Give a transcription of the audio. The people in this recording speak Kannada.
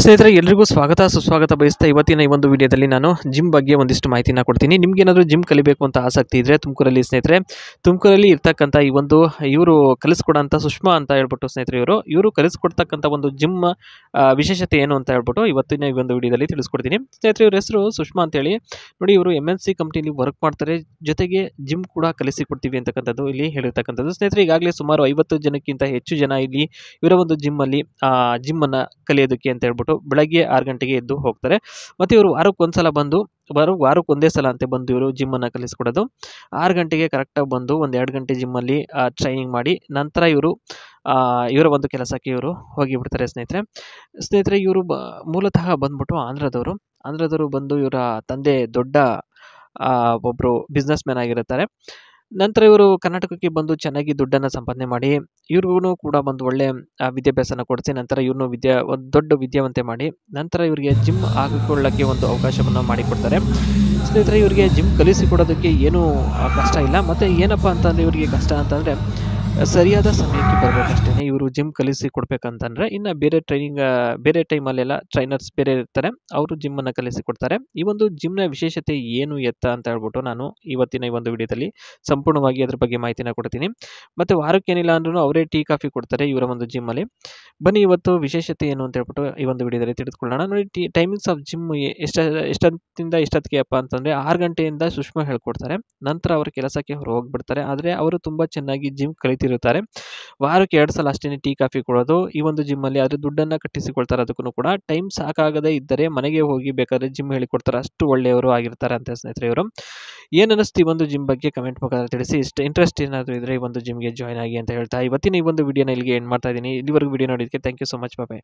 ಸ್ನೇಹಿತರೆ ಎಲ್ಲರಿಗೂ ಸ್ವಾಗತ ಸುಸ್ವಾಗತ ಬಯಸ್ತಾ ಇವತ್ತಿನ ಈ ಒಂದು ವಿಡಿಯೋದಲ್ಲಿ ನಾನು ಜಿಮ್ ಬಗ್ಗೆ ಒಂದಿಷ್ಟು ಮಾಹಿತಿನ ಕೊಡ್ತೀನಿ. ನಿಮ್ಗೆ ಏನಾದರೂ ಜಿಮ್ ಕಲಿಬೇಕು ಅಂತ ಆಸಕ್ತಿ ಇದ್ದರೆ ತುಮಕೂರಲ್ಲಿ ಸ್ನೇಹಿತರೆ, ತುಮಕೂರಲ್ಲಿ ಇರ್ತಕ್ಕಂಥ ಈ ಒಂದು ಇವರು ಕಲಿಸ್ಕೊಡೋಂಥ ಸುಷ್ಮಾ ಅಂತ ಹೇಳ್ಬಿಟ್ಟು ಸ್ನೇಹಿತರೆ ಇವರು ಕಲಿಸ್ಕೊಡ್ತಕ್ಕಂಥ ಒಂದು ಜಿಮ್ ವಿಶೇಷತೆ ಏನು ಅಂತ ಹೇಳ್ಬಿಟ್ಟು ಇವತ್ತಿನ ಈ ಒಂದು ವಿಡಿಯೋದಲ್ಲಿ ತಿಳಿಸ್ಕೊಡ್ತೀನಿ. ಸ್ನೇಹಿತರೆ ಇವ್ರ ಹೆಸರು ಸುಷ್ಮಾ ಅಂತೇಳಿ. ನೋಡಿ, ಇವರು MNC ಕಂಪ್ನಿಲಿ ವರ್ಕ್ ಮಾಡ್ತಾರೆ, ಜೊತೆಗೆ ಜಿಮ್ ಕೂಡ ಕಲಿಸಿಕೊಡ್ತೀವಿ ಅಂತಕ್ಕಂಥದ್ದು ಇಲ್ಲಿ ಹೇಳಿರ್ತಕ್ಕಂಥದ್ದು. ಸ್ನೇಹಿತರೆ ಈಗಾಗಲೇ ಸುಮಾರು 50 ಜನಕ್ಕಿಂತ ಹೆಚ್ಚು ಜನ ಇಲ್ಲಿ ಇವರ ಒಂದು ಜಿಮ್ಮಲ್ಲಿ ಜಿಮ್ಮನ್ನು ಕಲಿಯೋದಕ್ಕೆ ಅಂತ ಹೇಳ್ಬಿಟ್ಟು ಬೆಳಗ್ಗೆ 6 ಗಂಟೆಗೆ ಎದ್ದು ಹೋಗ್ತಾರೆ. ಮತ್ತು ಇವರು ವಾರಕ್ಕೊಂದ್ಸಲ ಬಂದು ವಾರಕ್ಕೊಂದೇ ಸಲ ಅಂತ ಬಂದು ಇವರು ಜಿಮ್ಮನ್ನು ಕಲಿಸ್ಕೊಡೋದು. 6 ಗಂಟೆಗೆ ಕರೆಕ್ಟಾಗಿ ಬಂದು ಒಂದು 2 ಗಂಟೆ ಜಿಮ್ಮಲ್ಲಿ ಟ್ರೈನಿಂಗ್ ಮಾಡಿ ನಂತರ ಇವರ ಒಂದು ಕೆಲಸಕ್ಕೆ ಇವರು ಹೋಗಿಬಿಡ್ತಾರೆ. ಸ್ನೇಹಿತರೆ ಇವರು ಮೂಲತಃ ಬಂದ್ಬಿಟ್ಟು ಆಂಧ್ರದವರು ಬಂದು ಇವರ ತಂದೆ ದೊಡ್ಡ ಒಬ್ಬರು ಬಿಸ್ನೆಸ್ ಮ್ಯಾನ್ ಆಗಿರುತ್ತಾರೆ. ನಂತರ ಇವರು ಕರ್ನಾಟಕಕ್ಕೆ ಬಂದು ಚೆನ್ನಾಗಿ ದುಡ್ಡನ್ನು ಸಂಪಾದನೆ ಮಾಡಿ ಇವ್ರಿಗೂ ಕೂಡ ಒಂದು ಒಳ್ಳೆ ವಿದ್ಯಾಭ್ಯಾಸನ ಕೊಡಿಸಿ ನಂತರ ಇವ್ರನ್ನೂ ಒಂದು ದೊಡ್ಡ ವಿದ್ಯಾವಂತೆ ಮಾಡಿ ನಂತರ ಇವರಿಗೆ ಜಿಮ್ ಹಾಕಿಕೊಳ್ಳೋಕ್ಕೆ ಒಂದು ಅವಕಾಶವನ್ನು ಮಾಡಿಕೊಡ್ತಾರೆ. ಸ್ನೇಹಿತರೆ ಇವರಿಗೆ ಜಿಮ್ ಕಲಿಸಿಕೊಡೋದಕ್ಕೆ ಏನೂ ಕಷ್ಟ ಇಲ್ಲ. ಮತ್ತು ಏನಪ್ಪ ಅಂತಂದರೆ ಇವರಿಗೆ ಕಷ್ಟ ಅಂತಂದರೆ ಸರಿಯಾದ ಸಮಯಕ್ಕೆ ಬರಬೇಕಷ್ಟೇ. ಇವರು ಜಿಮ್ ಕಲಿಸಿ ಕೊಡ್ಬೇಕಂತಂದರೆ ಇನ್ನು ಬೇರೆ ಟೈಮಲ್ಲೆಲ್ಲ ಟ್ರೈನರ್ಸ್ ಬೇರೆ ಇರ್ತಾರೆ, ಅವರು ಜಿಮ್ಮನ್ನು ಕಲಿಸಿಕೊಡ್ತಾರೆ. ಈ ಒಂದು ಜಿಮ್ನ ವಿಶೇಷತೆ ಏನು ಎತ್ತ ಅಂತ ಹೇಳ್ಬಿಟ್ಟು ನಾನು ಇವತ್ತಿನ ಈ ಒಂದು ವಿಡಿಯೋದಲ್ಲಿ ಸಂಪೂರ್ಣವಾಗಿ ಅದ್ರ ಬಗ್ಗೆ ಮಾಹಿತಿನ ಕೊಡ್ತೀನಿ. ಮತ್ತು ವಾರಕ್ಕೇನಿಲ್ಲ ಅಂದ್ರೂ ಅವರೇ ಟೀ ಕಾಫಿ ಕೊಡ್ತಾರೆ ಇವರ ಒಂದು ಜಿಮ್ಮಲ್ಲಿ. ಬನ್ನಿ ಇವತ್ತು ವಿಶೇಷತೆ ಏನು ಅಂತ ಹೇಳ್ಬಿಟ್ಟು ಈ ಒಂದು ವಿಡಿಯೋದಲ್ಲಿ ತಿಳಿದುಕೊಳ್ಳೋಣ. ನೋಡಿ, ಟೈಮಿಂಗ್ಸ್ ಆಫ್ ಜಿಮ್ ಎಷ್ಟೊತ್ತಿಂದ ಎಷ್ಟೊತ್ತಿಗೆ ಅಪ್ಪ ಅಂತಂದರೆ 6 ಗಂಟೆಯಿಂದ ಸುಷ್ಮಾ ಹೇಳ್ಕೊಡ್ತಾರೆ. ನಂತರ ಅವರು ಕೆಲಸಕ್ಕೆ ಹೋಗ್ಬಿಡ್ತಾರೆ. ಆದರೆ ಅವರು ತುಂಬ ಚೆನ್ನಾಗಿ ಜಿಮ್ ಕಲಿತಿರುತ್ತಾರೆ. ವಾರಕ್ಕೆ 2 ಸಲ ಅಷ್ಟೇ ಟೀ ಕಾಫಿ ಕೊಡೋದು ಈ ಒಂದು ಜಿಮ್ಮಲ್ಲಿ. ಆದರೆ ದುಡ್ಡನ್ನು ಕಟ್ಟಿಸಿಕೊಳ್ತಾರೆ. ಅದಕ್ಕೂ ಕೂಡ ಟೈಮ್ ಸಾಕಾಗದೇ ಇದ್ದರೆ ಮನೆಗೆ ಹೋಗಿ ಬೇಕಾದ್ರೆ ಜಿಮ್ ಹೇಳಿಕೊಡ್ತಾರೆ, ಅಷ್ಟು ಒಳ್ಳೆಯವರು ಆಗಿರ್ತಾರೆ ಅಂತ ಸ್ನೇಹಿತರೆ ಇವರು. ಏನು ಅನ್ನಿಸ್ತು ಈ ಒಂದು ಜಿಮ್ ಬಗ್ಗೆ ಕಮೆಂಟ್ ಮುಖಾಂತರ ತಿಳಿಸಿ. ಇಂಟ್ರೆಸ್ಟ್ ಏನಾದರೂ ಇದ್ದರೆ ಈ ಒಂದು ಜಿಮ್ಗೆ ಜಾಯ್ನ್ ಆಗಿ ಅಂತ ಹೇಳ್ತಾ ಇವತ್ತಿನ ಈ ಒಂದು ವಿಡಿಯೋನ ಇಲ್ಲಿಗೆ ಎಂಡ್ ಮಾಡ್ತಾ ಇದ್ದೀನಿ. ಇಲ್ಲಿವರೆಗೂ ವಿಡಿಯೋ ನೋಡಿದ್ದಕ್ಕೆ thank you so much. Bye.